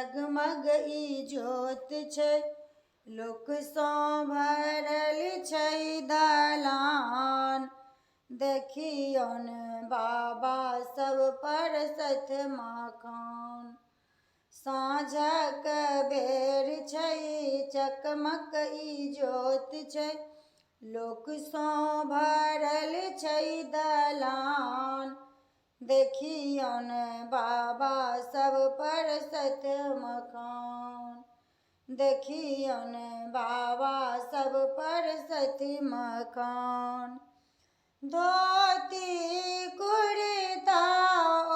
जगमग इजोत छै, लोक सँ भरल छै दलान। देखियौन बाबा सब परसत मखान। साँझक बेर छै, चकमक इजोत छै, लोक सँ भरल छै दलान। देखियौन बाबा सब परसत मखान। देखियौन बाबा सब परसत मखान। धोती कुर्ता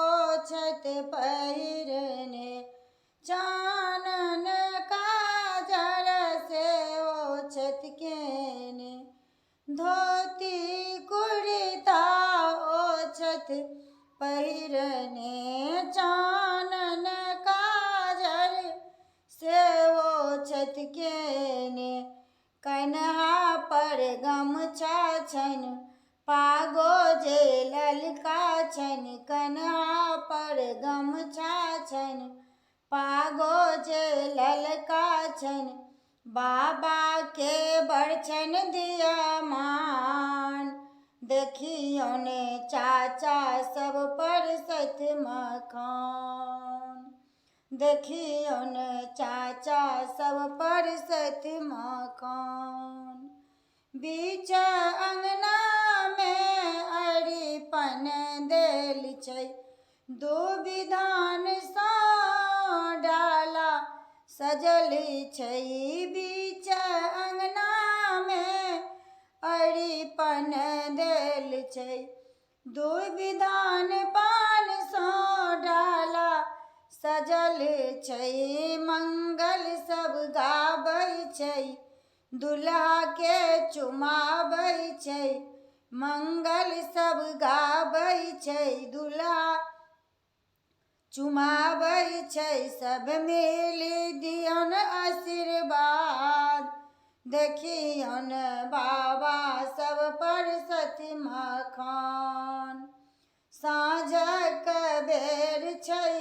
ओछत पहिरने, चानन काजर से ओछत केने। धोती कुर्ता ओछत पहिरने, चानन काजर से ओछत केने। कन्हा पर गमछा छनि, पागो जे ललका छनि। कन्हा पर गमछा छनि, पागो जे ललका छनि। बाबा के बड़ छनि दियामान। देखियौन चाचा सब परसत मखान। देखियौन चाचा सब परसत मखान। बीच अंगना में अरिपन देल छै, दुबिधान सँ डाला सजल छै। बीच अंगना में अरिपन देल छै, दुबिधान पान सँ डाला सजल छै। मंगल सब गाबै छै, दुल्हा के चुमाबै छै। मंगल सब गाबै छै, दुल्हा चुमाबै छै। सब मिलि दियौन आशीर्वाद। देखियौन बाबा सब परसत मखान। साँझक बेर छै,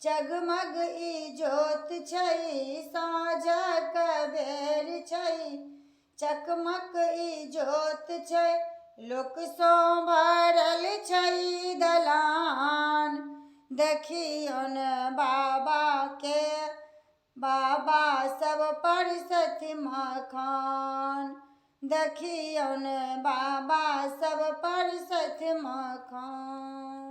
जगमग इजोत छै। साँझक बेर छै, चकमक इजोत छै, लोक सँ भरल छै दलान। देखियौन बाबा सब परसत मखान। देखियौन बाबा सब परसत मखान।